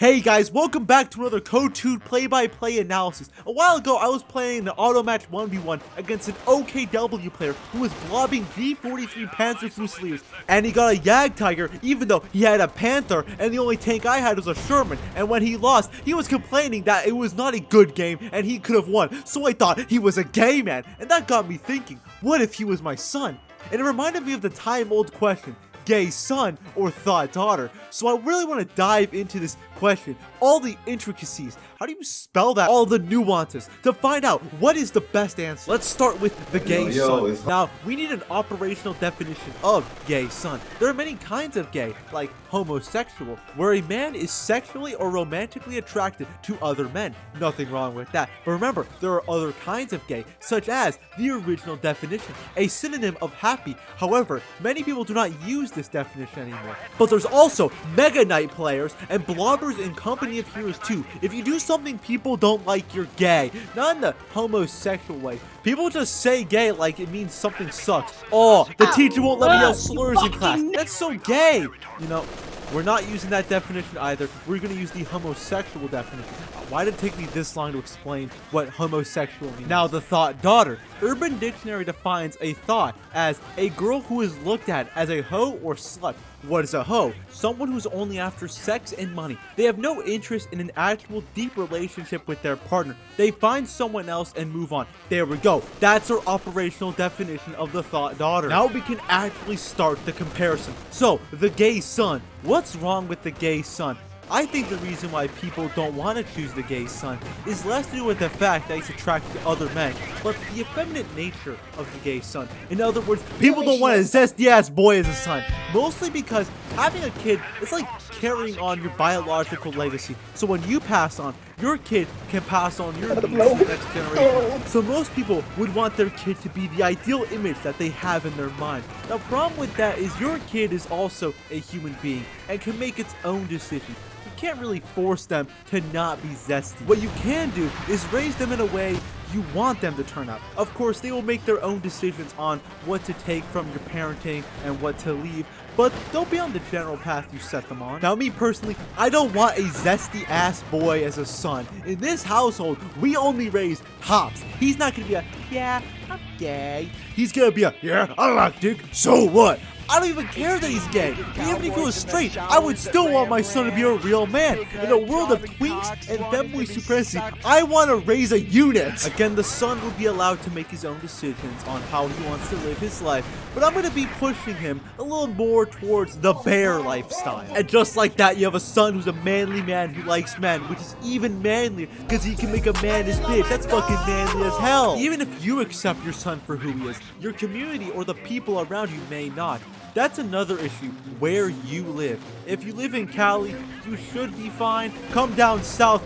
Hey guys, welcome back to another Code 2 play-by-play analysis. A while ago, I was playing an auto match 1v1 against an OKW player who was blobbing G43 Panzer Fusiliers, and he got a Yag Tiger even though he had a Panther, and the only tank I had was a Sherman. And when he lost, he was complaining that it was not a good game and he could have won, so I thought he was a gay man, and that got me thinking, what if he was my son? And it reminded me of the time-old question, gay son or Thot daughter. So I really want to dive into this question, all the intricacies, how do you spell that, all the nuances, to find out what is the best answer. Let's start with the gay son. Now, we need an operational definition of gay son. There are many kinds of gay, like homosexual, where a man is sexually or romantically attracted to other men. Nothing wrong with that. But remember, there are other kinds of gay, such as the original definition, a synonym of happy. However, many people do not use this definition anymore. But there's also Mega Knight players and blobbers in Company of Heroes 2. If you do something people don't like, you're gay. Not in the homosexual way. People just say gay like it means something sucks. Oh, the teacher won't let me yell slurs in class. That's so gay. You know, we're not using that definition either. We're going to use the homosexual definition. Why did it take me this long to explain what homosexual means? Now, the Thot daughter. Urban Dictionary defines a thought as a girl who is looked at as a hoe or slut. What is a hoe? Someone who's only after sex and money. They have no interest in an actual deep relationship with their partner. They find someone else and move on. There we go. That's our operational definition of the Thot daughter. Now we can actually start the comparison. So, the gay son. What's wrong with the gay son? I think the reason why people don't want to choose the gay son is less to do with the fact that he's attracted to other men, but the effeminate nature of the gay son. In other words, people don't want a zesty ass boy as a son, mostly because having a kid is like carrying on your biological legacy. So when you pass on, your kid can pass on your needs to the next generation. So most people would want their kid to be the ideal image that they have in their mind. The problem with that is your kid is also a human being and can make its own decisions. You can't really force them to not be zesty. What you can do is raise them in a way you want them to turn out. Of course, they will make their own decisions on what to take from your parenting and what to leave, but they'll be on the general path you set them on. Now, me personally, I don't want a zesty ass boy as a son. In this household, we only raise hops. He's not gonna be a, yeah, I'm gay. He's gonna be a, yeah, I like dick, so what? I don't even care that he's gay. Even if he was straight, I would still want my son to be a real man. In a world of twinks and femboy supremacy, I want to raise a unit. Again, the son will be allowed to make his own decisions on how he wants to live his life, but I'm going to be pushing him a little more towards the bear lifestyle. And just like that, you have a son who's a manly man who likes men, which is even manlier because he can make a man his bitch. That's fucking manly as hell. Even if you accept your son for who he is, your community or the people around you may not. That's another issue, where you live. If you live in Cali, you should be fine. Come down south,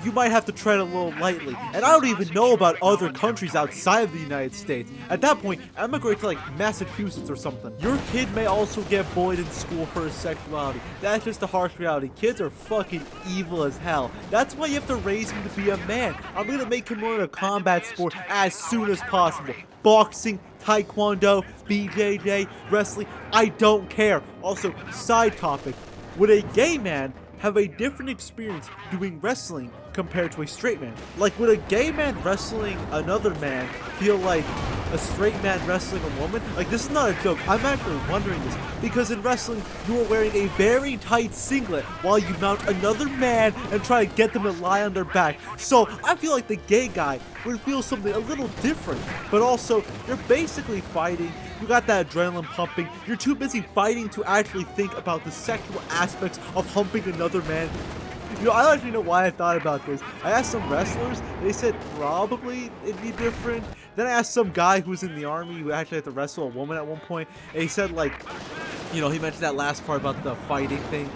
you might have to tread a little lightly. And I don't even know about other countries outside of the United States. At that point, emigrate to like Massachusetts or something. Your kid may also get bullied in school for his sexuality. That's just a harsh reality. Kids are fucking evil as hell. That's why you have to raise him to be a man. I'm gonna make him learn a combat sport as soon as possible. Boxing, taekwondo, BJJ, wrestling, I don't care. Also, side topic, would a gay man have a different experience doing wrestling compared to a straight man? Like, would a gay man wrestling another man feel like a straight man wrestling a woman? Like, this is not a joke. I'm actually wondering this because in wrestling, you are wearing a very tight singlet while you mount another man and try to get them to lie on their back. So I feel like the gay guy would feel something a little different, but also you're basically fighting. You got that adrenaline pumping. You're too busy fighting to actually think about the sexual aspects of humping another man. You know, I don't actually know why I thought about this. I asked some wrestlers, they said probably it'd be different. Then I asked some guy who was in the army who actually had to wrestle a woman at one point, and he said, like, you know, he mentioned that last part about the fighting thing.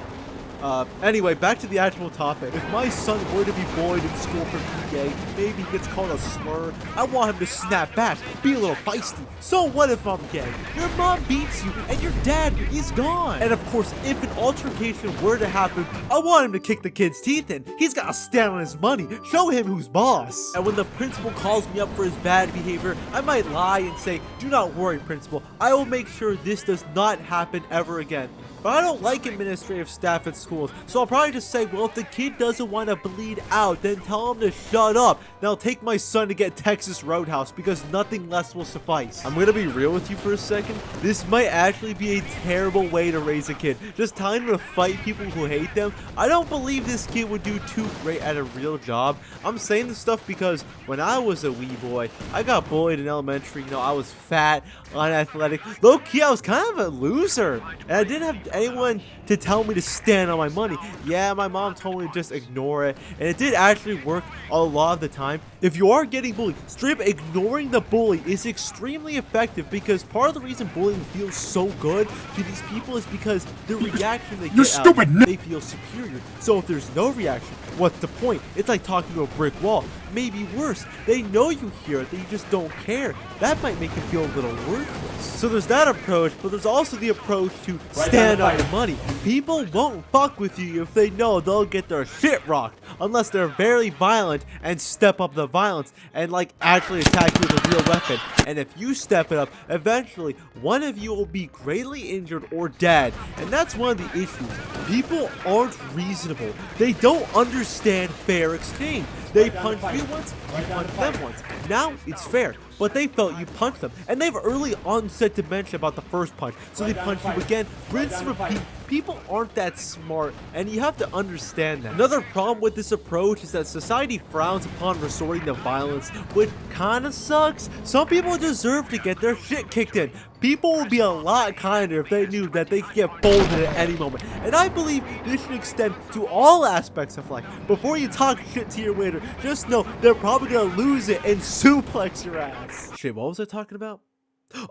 Anyway, back to the actual topic. If my son were to be bullied in school for being gay, maybe he gets called a slur, I want him to snap back, be a little feisty. So what if I'm gay? Your mom beats you, and your dad is gone. And of course, if an altercation were to happen, I want him to kick the kid's teeth in. He's gotta stand on his money, show him who's boss. And when the principal calls me up for his bad behavior, I might lie and say, do not worry, principal, I will make sure this does not happen ever again. But I don't like administrative staff at school schools. So I'll probably just say, well, if the kid doesn't want to bleed out, then tell him to shut up. Now take my son to get Texas Roadhouse because nothing less will suffice. I'm gonna be real with you for a second. This might actually be a terrible way to raise a kid. Just telling him to fight people who hate them. I don't believe this kid would do too great at a real job. I'm saying this stuff because when I was a wee boy, I got bullied in elementary. You know, I was fat, unathletic. Low-key, I was kind of a loser. And I didn't have anyone to tell me to stand on my money. Yeah, my mom told me to just ignore it. And it did actually work a lot of the time. If you are getting bullied, straight up ignoring the bully is extremely effective because part of the reason bullying feels so good to these people is because the reaction they get out, they feel superior. So if there's no reaction, what's the point? It's like talking to a brick wall. Maybe worse, they know you hear it, they just don't care. That might make you feel a little worthless. So there's that approach, but there's also the approach to stand on your money. People won't fuck with you if they know they'll get their shit rocked, unless they're very violent and step up the violence and like actually attack you with a real weapon. And if you step it up, eventually one of you will be greatly injured or dead. And that's one of the issues. People aren't reasonable. They don't understand fair exchange. They punch you once, you punch them once. Now it's fair, but they felt you punched them, and they have early onset dementia about the first punch, so they punch you again, rinse and repeat. People aren't that smart, and you have to understand that. Another problem with this approach is that society frowns upon resorting to violence, which kinda sucks. Some people deserve to get their shit kicked in. People would be a lot kinder if they knew that they could get folded at any moment. And I believe this should extend to all aspects of life. Before you talk shit to your waiter, just know they're probably gonna lose it and suplex your ass. Shit, what was I talking about?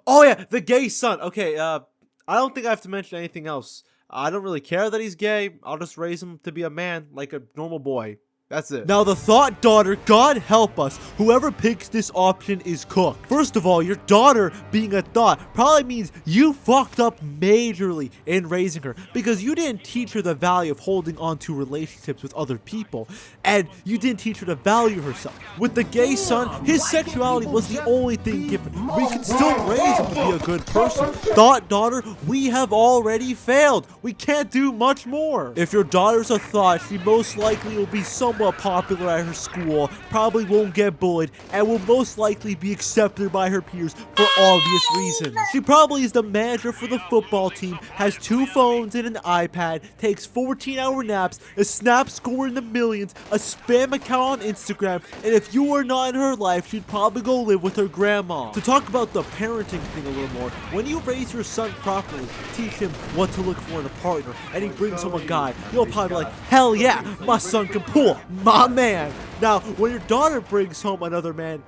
Oh yeah, the gay son. Okay, I don't think I have to mention anything else. I don't really care that he's gay. I'll just raise him to be a man, like a normal boy. That's it. Now the Thot daughter, God help us, whoever picks this option is cooked. First of all, your daughter being a Thot probably means you fucked up majorly in raising her because you didn't teach her the value of holding on to relationships with other people, and you didn't teach her to value herself. With the gay son, his sexuality was the only thing given. We can still raise him to be a good person. Thot daughter, we have already failed. We can't do much more. If your daughter's a Thot, she most likely will be somewhat popular at her school, probably won't get bullied, and will most likely be accepted by her peers for obvious reasons. She probably is the manager for the football team, has 2 phones and an iPad, takes 14-hour naps, a snap score in the millions, a spam account on Instagram, and if you were not in her life, she'd probably go live with her grandma. To talk about the parenting thing a little more, when you raise your son properly, teach him what to look for in a partner, and he brings home a guy, you'll probably be like, hell yeah, my son can pull. My man. Now, when your daughter brings home another man,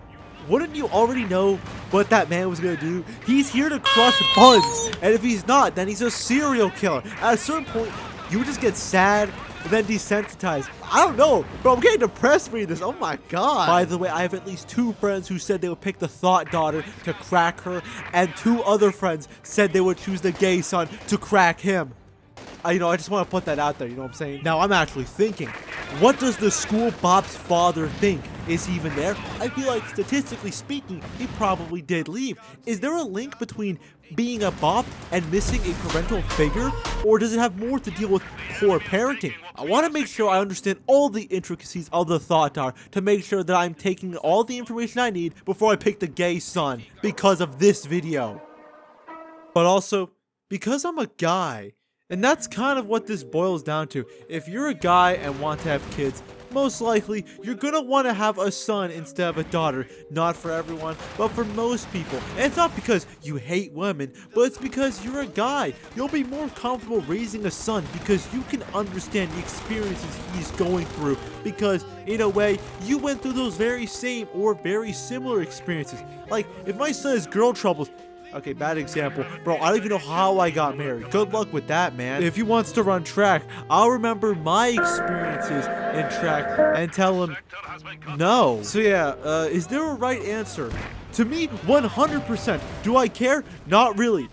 wouldn't you already know what that man was gonna do? He's here to crush buns, and if he's not, then he's a serial killer. At a certain point, you just get sad and then desensitized. I don't know, bro. I'm getting depressed reading this. Oh my god. By the way, I have at least 2 friends who said they would pick the Thot daughter to crack her, and 2 other friends said they would choose the gay son to crack him. I just want to put that out there, you know what I'm saying? Now, I'm actually thinking, what does the school Bob's father think? Is he even there? I feel like, statistically speaking, he probably did leave. Is there a link between being a Bob and missing a parental figure? Or does it have more to deal with poor parenting? I want to make sure I understand all the intricacies of the Thot daughter to make sure that I'm taking all the information I need before I pick the gay son because of this video. But also, because I'm a guy, and that's kind of what this boils down to. If you're a guy and want to have kids, most likely you're gonna want to have a son instead of a daughter. Not for everyone, but for most people. And it's not because you hate women, but it's because you're a guy. You'll be more comfortable raising a son because you can understand the experiences he's going through, because in a way you went through those very same or very similar experiences. Like, if my son has girl troubles, okay, bad example. Bro, I don't even know how I got married. Good luck with that, man. If he wants to run track, I'll remember my experiences in track and tell him no. So yeah, is there a right answer? To me, 100%. Do I care? Not really.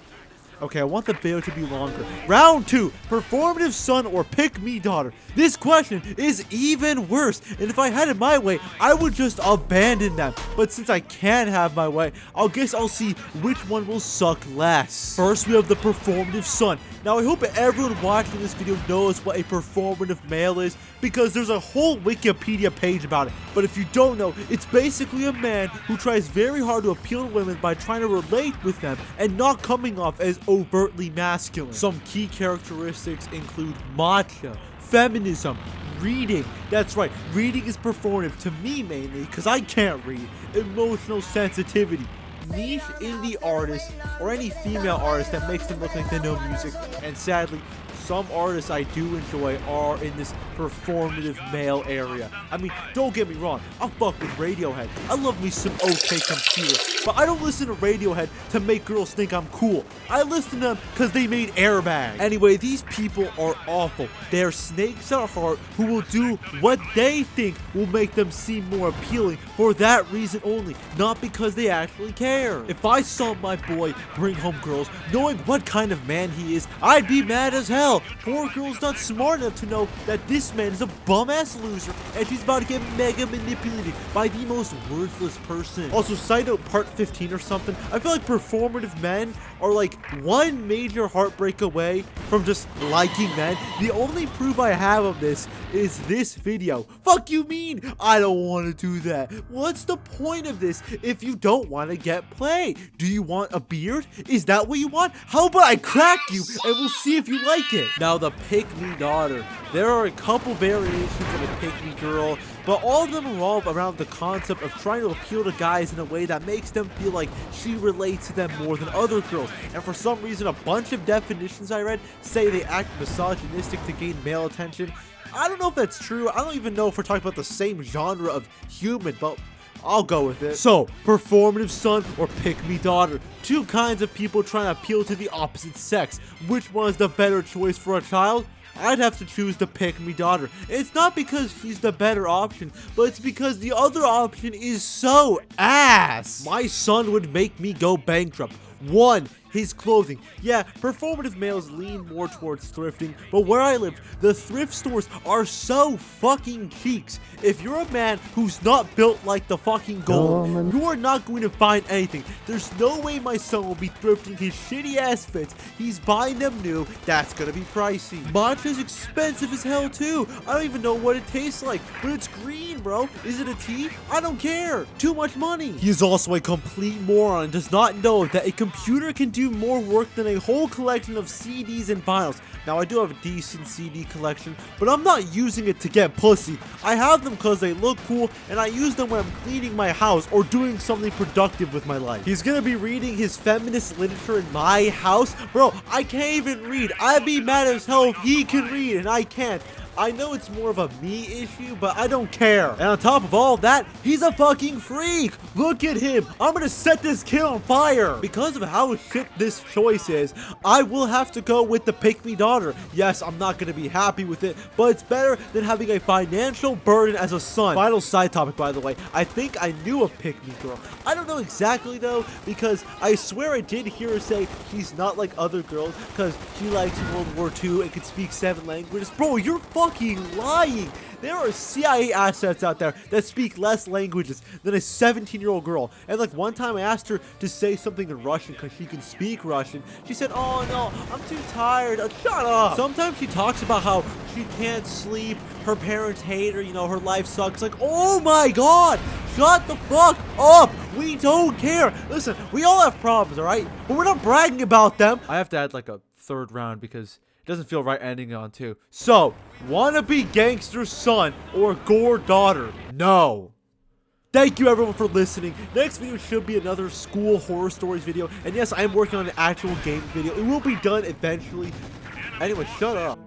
Okay, I want the video to be longer. Round 2, performative son or pick me daughter. This question is even worse, and if I had it my way, I would just abandon them. But since I can't have my way, I guess I'll see which one will suck less. First, we have the performative son. Now, I hope everyone watching this video knows what a performative male is, because there's a whole Wikipedia page about it. But if you don't know, it's basically a man who tries very hard to appeal to women by trying to relate with them and not coming off as overtly masculine. Some key characteristics include matcha, feminism, reading. That's right, reading is performative to me mainly because I can't read. Emotional sensitivity, niche indie artists or any female artist that makes them look like they know music. And sadly, some artists I do enjoy are in this performative male area. I mean, don't get me wrong, I'll fuck with Radiohead. I love me some OK Computer. But I don't listen to Radiohead to make girls think I'm cool. I listen to them because they made Airbag. Anyway, these people are awful. They are snakes at heart who will do what they think will make them seem more appealing for that reason only, not because they actually care. If I saw my boy bring home girls knowing what kind of man he is, I'd be mad as hell. Poor girl's not smart enough to know that this man is a bum-ass loser and she's about to get mega manipulated by the most worthless person. Also, side note, part 15 or something, I feel like performative men are like one major heartbreak away from just liking men. The only proof I have of this is this video. Fuck you mean I don't want to do that? What's the point of this if you don't want to get play? Do you want a beard? Is that what you want? How about I crack you and we'll see if you like it? Now, the pick me daughter. There are a couple variations of a pick me girl, but all of them revolve around the concept of trying to appeal to guys in a way that makes them feel like she relates to them more than other girls. And for some reason, a bunch of definitions I read say they act misogynistic to gain male attention. I don't know if that's true. I don't even know if we're talking about the same genre of human, but I'll go with it. So, performative son or pick me daughter. Two kinds of people trying to appeal to the opposite sex. Which one is the better choice for a child? I'd have to choose the pick me daughter. It's not because she's the better option, but it's because the other option is so ass. My son would make me go bankrupt. 1. His clothing. Yeah, performative males lean more towards thrifting, but where I live, the thrift stores are so fucking cheeks. If you're a man who's not built like the fucking gold, you are not going to find anything. There's no way my son will be thrifting his shitty ass fits. He's buying them new. That's gonna be pricey. Matcha's expensive as hell too. I don't even know what it tastes like, but it's green, bro. Is it a tea? I don't care. Too much money. He is also a complete moron and does not know that a computer can do more work than a whole collection of CDs and vinyls. Now, I do have a decent CD collection, but I'm not using it to get pussy. I have them because they look cool, and I use them when I'm cleaning my house or doing something productive with my life. He's gonna be reading his feminist literature in my house? Bro, I can't even read. I'd be mad as hell if he can read and I can't. I know it's more of a me issue, but I don't care. And on top of all that, he's a fucking freak. Look at him. I'm gonna set this kid on fire. Because of how shit this choice is, I will have to go with the pick me daughter. Yes, I'm not gonna be happy with it, but it's better than having a financial burden as a son. Final side topic, by the way. I think I knew a pick me girl. I don't know exactly though, because I swear I did hear her say she's not like other girls because she likes World War II and can speak 7 languages. Bro, you're fucking lying. There are CIA assets out there that speak less languages than a 17-year-old girl. And like one time I asked her to say something in Russian because she can speak Russian. She said, "Oh no, I'm too tired." Shut up. Sometimes she talks about how she can't sleep, her parents hate her, you know, her life sucks. Like, oh my god, shut the fuck up. We don't care. Listen, we all have problems, all right? But we're not bragging about them. I have to add like a 3rd round because doesn't feel right ending on 2. So, wanna be gangster son or gore daughter? No. Thank you everyone for listening. Next video should be another school horror stories video. And yes, I am working on an actual game video. It will be done eventually. Anyway, shut up.